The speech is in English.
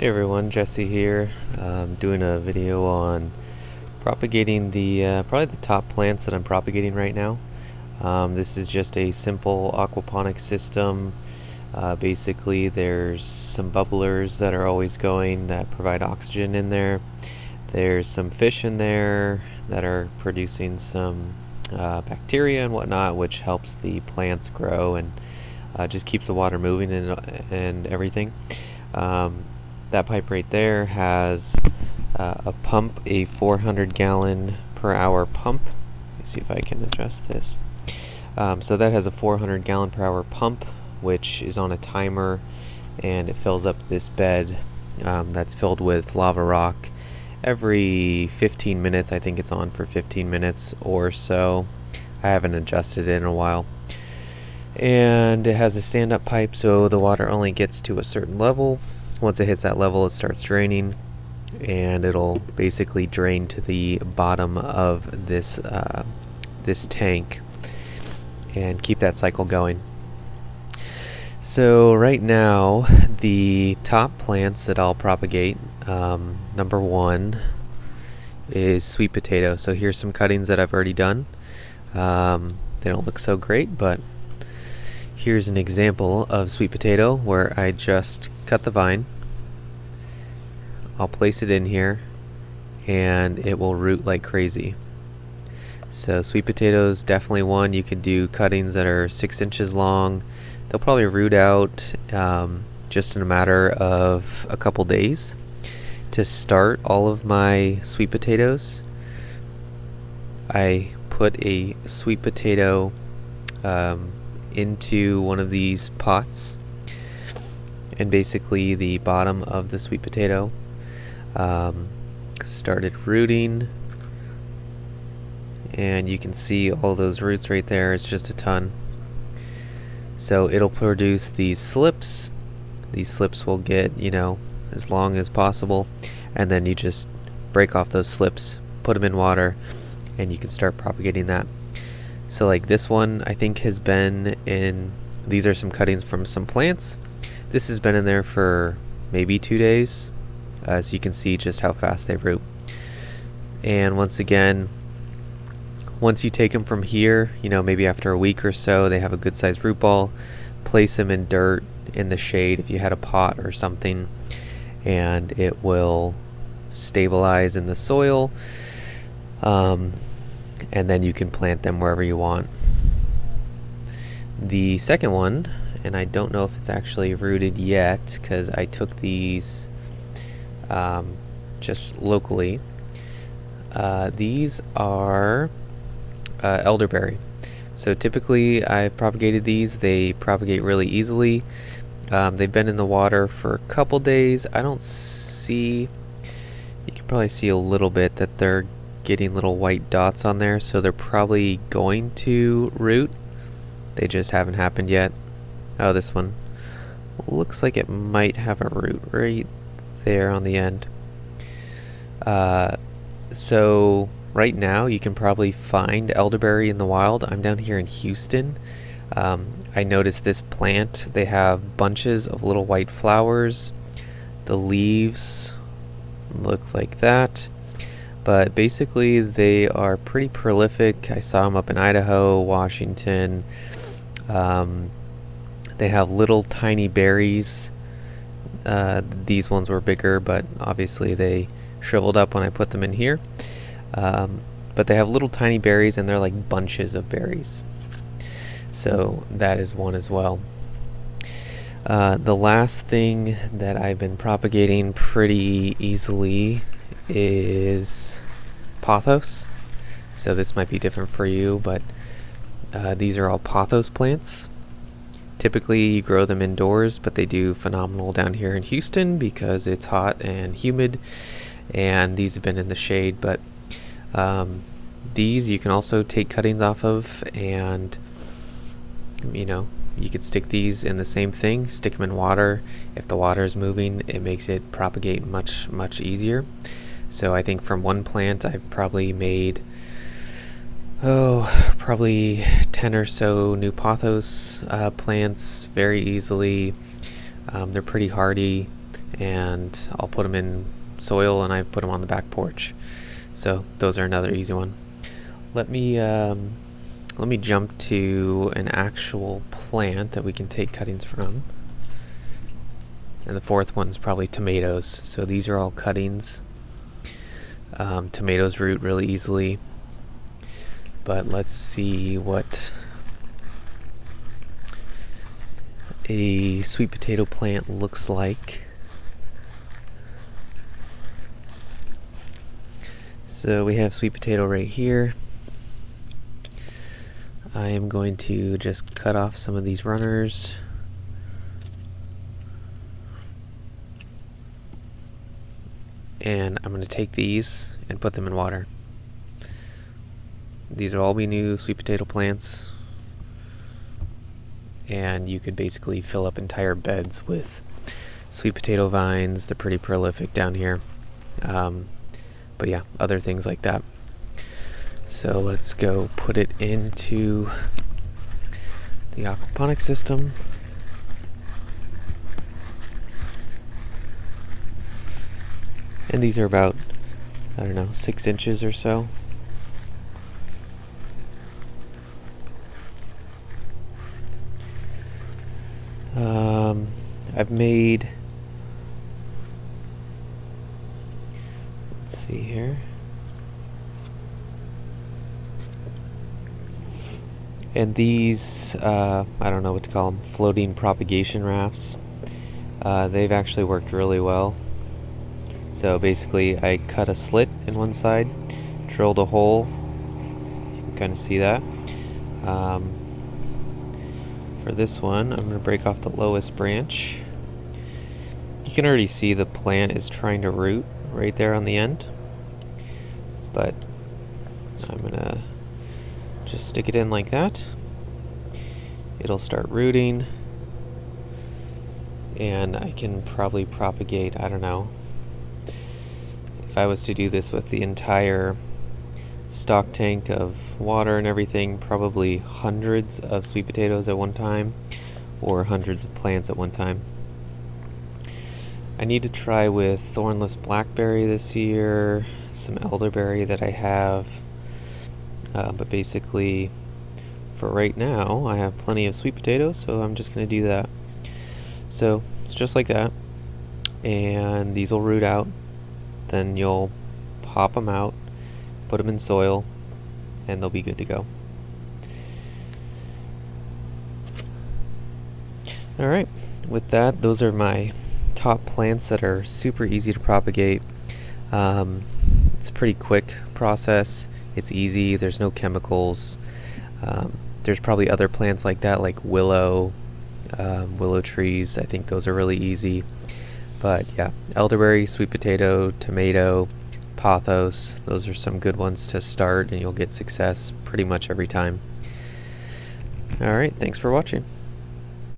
Hey everyone, Jesse here. Doing a video on propagating the probably the top plants that I'm propagating right now. This is just a simple aquaponic system. Basically, there's some bubblers that are always going that provide oxygen in there. There's some fish in there that are producing some bacteria and whatnot, which helps the plants grow and just keeps the water moving and everything. That pipe right there has a pump, a 400 gallon per hour pump. Let me see if I can adjust this. So that has a 400 gallon per hour pump, which is on a timer, and it fills up this bed that's filled with lava rock every 15 minutes. I think it's on for 15 minutes or so. I haven't adjusted it in a while. And it has a stand-up pipe, so the water only gets to a certain level. Once it hits that level, it starts draining, and it'll basically drain to the bottom of this this tank and keep that cycle going. So right now, the top plants that I'll propagate, number one is sweet potato. So here's some cuttings that I've already done. They don't look so great, but here's an example of sweet potato where I just cut the vine. I'll place it in here and it will root like crazy. So sweet potatoes, definitely one. You could do cuttings that are 6 inches long. They'll probably root out just in a matter of a couple days. To start all of my sweet potatoes, I put a sweet potato into one of these pots, and basically the bottom of the sweet potato started rooting, and you can see all those roots right there. It's just a ton. So it'll produce these slips. These slips will get, as long as possible, and then you just break off those slips, put them in water, and you can start propagating that. So like this one, I think has been in, these are some cuttings from some plants. This has been in there for maybe 2 days. So you can see just how fast they root. And once again, once you take them from here, maybe after a week or so, they have a good sized root ball. Place them in dirt in the shade if you had a pot or something, and it will stabilize in the soil. And then you can plant them wherever you want. The second one, and I don't know if it's actually rooted yet because I took these just locally. These are elderberry. So typically I propagated these. They propagate really easily. They've been in the water for a couple days. I don't see, you can probably see a little bit that they're getting little white dots on there, so they're probably going to root. They just haven't happened yet. Oh, this one looks like it might have a root right there on the end. So right now you can probably find elderberry in the wild. I'm down here in Houston. I noticed this plant, they have bunches of little white flowers. The leaves look like that. But basically they are pretty prolific. I saw them up in Idaho, Washington. They have little tiny berries. These ones were bigger, but obviously they shriveled up when I put them in here. But they have little tiny berries, and they're like bunches of berries. So that is one as well. The last thing that I've been propagating pretty easily is Pothos. So this might be different for you, but these are all Pothos plants. Typically you grow them indoors, but they do phenomenal down here in Houston because it's hot and humid, and these have been in the shade. But these you can also take cuttings off of, and you could stick these in the same thing, stick them in water. If the water is moving, it makes it propagate much easier. So I think from one plant I've probably made probably 10 or so new Pothos plants very easily. They're pretty hardy, and I'll put them in soil and I put them on the back porch. So those are another easy one. Let me jump to an actual plant that we can take cuttings from. And the fourth one's probably tomatoes. So these are all cuttings. Tomatoes root really easily. But let's see what a sweet potato plant looks like. So we have sweet potato right here. I am going to just cut off some of these runners. And I'm going to take these and put them in water. These will all be new sweet potato plants. And you could basically fill up entire beds with sweet potato vines. They're pretty prolific down here. But yeah, other things like that. So let's go put it into the aquaponics system. And these are about, I don't know, 6 inches or so. I've made, let's see here. And these, I don't know what to call them, floating propagation rafts. They've actually worked really well. So basically I cut a slit in one side, drilled a hole, you can kind of see that. For this one, I'm going to break off the lowest branch. You can already see the plant is trying to root right there on the end. But I'm going to just stick it in like that. It'll start rooting. And I can probably propagate, I don't know. If I was to do this with the entire stock tank of water and everything, probably hundreds of sweet potatoes at one time, or hundreds of plants at one time. I need to try with thornless blackberry this year, some elderberry that I have, but basically for right now I have plenty of sweet potatoes, so I'm just going to do that. So it's just like that, and these will root out. Then you'll pop them out, put them in soil, and they'll be good to go. Alright, with that, those are my top plants that are super easy to propagate. It's a pretty quick process. It's easy, there's no chemicals. There's probably other plants like that, like willow trees. I think those are really easy. But yeah, elderberry, sweet potato, tomato, pothos, those are some good ones to start, and you'll get success pretty much every time. Alright, thanks for watching.